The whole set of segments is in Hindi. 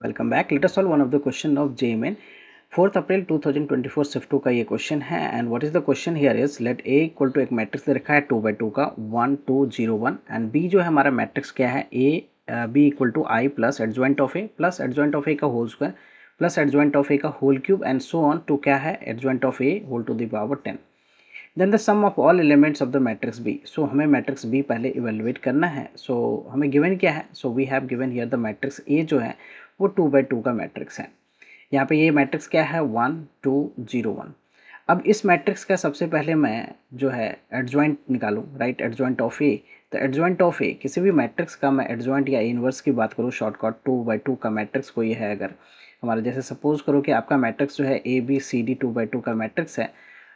Welcome back. Let us solve one of the question of JEE Main 4 April 2024 shift 2 का ये क्वेश्चन है। And what is the question here is let A equal to एक मैट्रिक्स दे रखा है 2/2 का 1 2 0 1 एंड बी जो है हमारा मैट्रिक्स क्या है A B equal to I plus adjoint of A plus adjoint of A का whole square plus adjoint of A का whole cube and so on to क्या है adjoint of A whole to the power 10। Then the sum of all elements of the matrix B. So हमें मैट्रिक्स बी पहले इवेलुएट करना है। सो हमें गिवन क्या है, so we have given here the matrix A जो है वो 2/2 का मैट्रिक्स है। यहाँ पे ये मैट्रिक्स क्या है 1 2 0 1। अब इस मैट्रिक्स का सबसे पहले मैं जो है एडजॉइंट निकालूं, राइट, एडजॉइंट ऑफ ए। तो एडजॉइंट ऑफ ए किसी भी मैट्रिक्स का मैं एडजॉइंट या इनवर्स की बात करूँ, शॉर्टकट 2/2 का मैट्रिक्स कोई है अगर हमारा, जैसे सपोज करो कि आपका मैट्रिक्स जो है ए बी सी डी 2/2 का मैट्रिक्स है।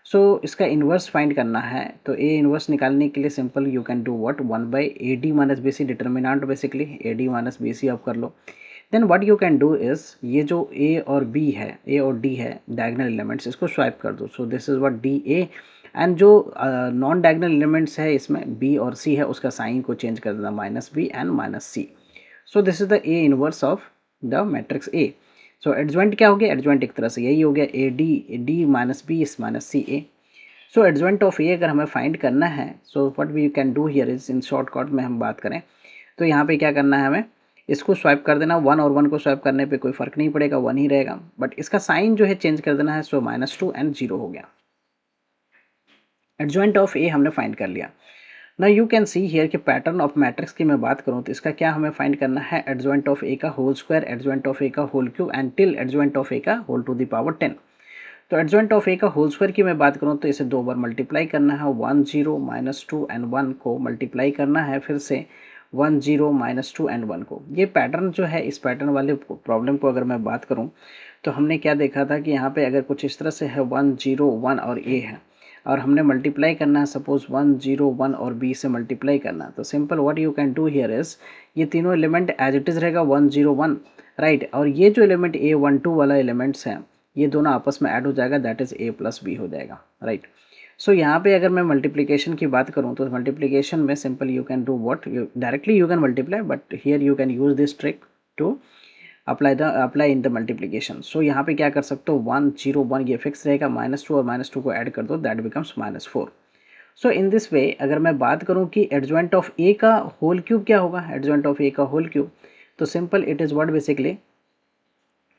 सो इसका इन्वर्स फाइंड करना है। तो ए इन्वर्स निकालने के लिए simple you can do what 1/AD minus b c, determinant basically AD minus b c आप कर लो। Then what you can do is ये जो ए और बी है, ए और डी है डायगोनल एलिमेंट्स, इसको स्वाइप कर दो। सो this is what D A. And जो नॉन डायगोनल एलिमेंट्स है इसमें बी और सी है, उसका साइन को चेंज कर देना minus B and minus C. So this is the A inverse of the matrix A. So adjoint क्या हो गया, एडजॉइंट एक तरह से यही हो गया ए डी माइनस बी इस minus c a. So adjoint of A अगर हमें फाइंड करना है, so what we can do here is in shortcut में हम बात करें तो यहाँ पे क्या करना है, हमें इसको स्वाइप कर देना। 1 और 1 को स्वाइप करने पे कोई फर्क नहीं पड़ेगा, 1 ही रहेगा, बट इसका साइन जो है चेंज कर देना है। सो -2 एंड 0 हो गया। एडजॉइंट ऑफ ए हमने फाइंड कर लिया। ना यू कैन सी हियर कि पैटर्न ऑफ मैट्रिक्स की मैं बात करूँ तो इसका क्या हमें फाइंड करना है, एडजॉइंट ऑफ ए का whole square, adjoint of A का whole cube and till adjoint of A का होल टू द पावर 10। तो एडजॉइंट ऑफ ए का होल स्क्वायर की मैं बात करूँ तो इसे 2 बार मल्टीप्लाई करना है, 1 0 -2 एंड 1 को मल्टीप्लाई करना है फिर से 1 0 -2 एंड 1 को। ये पैटर्न जो है, इस पैटर्न वाले प्रॉब्लम को अगर मैं बात करूँ तो हमने क्या देखा था कि यहाँ पे अगर कुछ इस तरह से है 1 0 1 और ए है और हमने मल्टीप्लाई करना है, सपोज 1 0 1 और बी से मल्टीप्लाई करना, तो simple what you can do here is ये तीनों एलिमेंट एज इट इज रहेगा 1 0 1, राइट। और ये जो एलिमेंट ए 1 2 वाला एलिमेंट्स हैं ये दोनों आपस में ऐड हो जाएगा, that is A plus B हो जाएगा, राइट। सो यहाँ पे अगर मैं मल्टीप्लिकेशन की बात करूँ तो मल्टीप्लिकेशन में simple you can do what, directly you can multiply, but here you can use this trick to apply in the multiplication. So यहाँ पे क्या कर सकते हो, 1 0 1 ये फिक्स रहेगा, -2 और -2 को ऐड कर दो, that becomes -4। So in this way अगर मैं बात करूँ कि एडजॉइंट ऑफ ए का होल क्यूब क्या होगा, एडजॉइंट ऑफ ए का होल क्यूब, तो simple it is what basically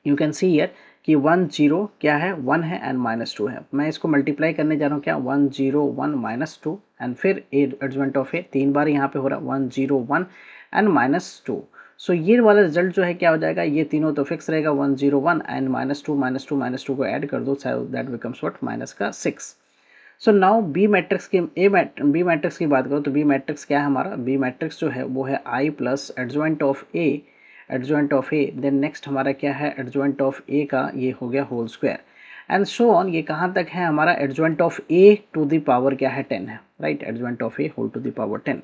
you can see here कि 1 0 क्या है 1 है एंड -2 है। मैं इसको मल्टीप्लाई करने जा रहा हूँ, क्या 1 0 1 -2 एंड फिर एडजॉइंट ऑफ ए 3 बार यहाँ पे हो रहा है 1 0 1 एंड -2। सो ये वाला रिजल्ट जो है क्या हो जाएगा, ये तीनों तो फिक्स रहेगा 1 0 1 एंड -2 को ऐड कर दो, दैट बिकम्स व्हाट माइनस का 6। सो नाउ बी मैट्रिक्स की बी मैट्रिक्स की बात करो तो बी मैट्रिक्स क्या है हमारा, बी मैट्रिक्स जो है वो है I plus adjoint of A, adjoint of A. Then next हमारा क्या है, एडजॉइंट ऑफ ए का ये हो गया whole square and so on. ये कहाँ तक है हमारा, adjoint of A to the power क्या है 10 है, right, adjoint of A whole to the power 10।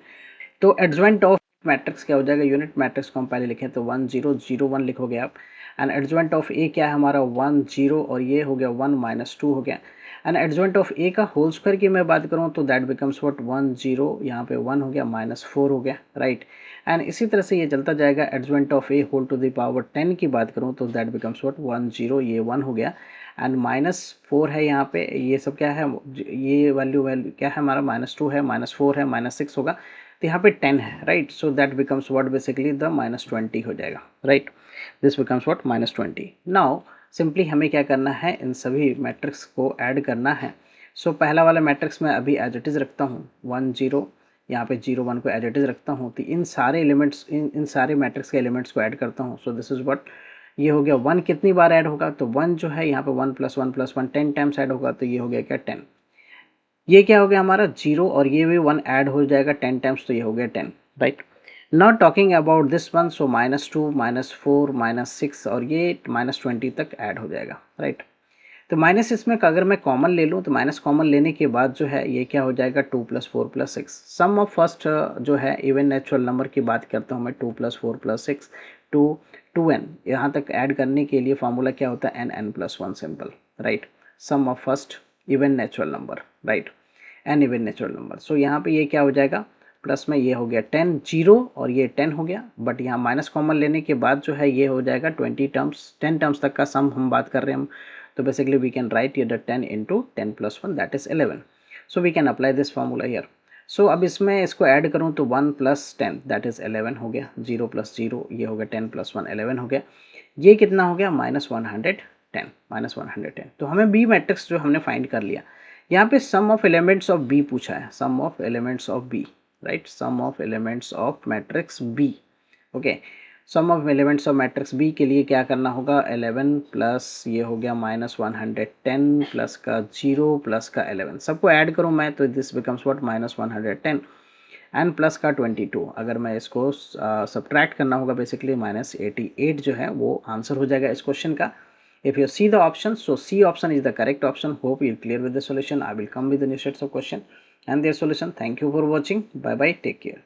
तो एडजॉइंट ऑफ मैट्रिक्स क्या हो जाएगा, यूनिट मैट्रिक्स को हम पहले लिखें तो 1 0 0 1 लिखोगे आप। एंड एडजॉइंट ऑफ ए क्या है हमारा 1 0 और ये हो गया 1 -2 हो गया। एंड एडजॉइंट ऑफ ए का होल स्क्वायर की मैं बात करूँ तो दैट बिकम्स व्हाट 1 0 यहाँ पे 1 हो गया -4 हो गया, राइट। एंड इसी तरह से ये चलता जाएगा। Adjoint of A whole to the power 10 की बात करूँ तो दैट बिकम्स व्हाट 1 0 ये 1 हो गया एंड -4 है यहाँ पे, ये सब क्या है, ये वैल्यू क्या है हमारा -2 है, -4 है, -6 होगा, तो यहाँ पे 10 है, right. So that becomes what basically the -20 हो जाएगा, right. This becomes what -20। Now simply हमें क्या करना है, इन सभी मैट्रिक्स को ऐड करना है। सो पहला वाला मैट्रिक्स मैं अभी एज इट इज़ रखता हूँ 1 0, यहाँ पे 0 1 को एज इट इज़ रखता हूँ, तो इन सारे एलिमेंट्स इन सारे मैट्रिक्स के एलिमेंट्स को ऐड करता हूँ। सो दिस इज व्हाट, ये हो गया 1 कितनी बार ऐड होगा, तो 1 जो है यहाँ पे 1 + 1 + 1 10 टाइम्स ऐड होगा, तो ये हो गया क्या 10। ये क्या हो गया हमारा 0 और ये भी 1 ऐड हो जाएगा 10 टाइम्स, तो ये हो गया 10, right. Not talking about this one, सो -2 -4 -6 और ये -20 तक ऐड हो जाएगा, राइट। तो माइनस इसमें अगर मैं कॉमन ले लूँ तो माइनस कॉमन लेने के बाद जो है ये क्या हो जाएगा 2 + 4 + 6। सम ऑफ फर्स्ट जो है इवन नेचुरल नंबर की बात करता हूँ मैं, 2 + 4 + 6 टू 2n, यहाँ तक ऐड करने के लिए फार्मूला क्या होता है n + 1 simple, right. Sum of first even natural number, right, n even natural number. So यहाँ पे ये क्या हो जाएगा प्लस में ये हो गया 10 0 और ये 10 हो गया, बट यहाँ माइनस कॉमन लेने के बाद जो है ये हो जाएगा 10 टर्म्स तक का सम हम बात कर रहे हैं हम, तो बेसिकली वी कैन राइट ये 10 into 10 plus 1 that is 11. So we can apply this formula here. So अब इसमें इसको ऐड करूँ तो 1 प्लस 10 दैट इज 11 हो गया, 0 प्लस 0 ये हो गया 10 प्लस 1 11 हो गया, ये कितना हो गया -110. तो हमें बी मैट्रिक्स जो हमने फाइंड कर लिया. यहाँ पे sum of elements of B पूछा है, sum of elements of B, right, sum of elements of matrix B. Okay, sum of elements of matrix B के लिए क्या करना होगा, 11 प्लस ये हो गया -110 प्लस का 0 प्लस का 11, सबको ऐड करूँ मैं तो this becomes what -110 and plus का 22. अगर मैं इसको सब्ट्रैक्ट करना होगा बेसिकली -88 जो है वो आंसर हो जाएगा इस क्वेश्चन का. If you see the options, so C option is the correct option. Hope you're clear with the solution. I will come with the new sets of question and their solution. Thank you for watching. Bye bye. Take care.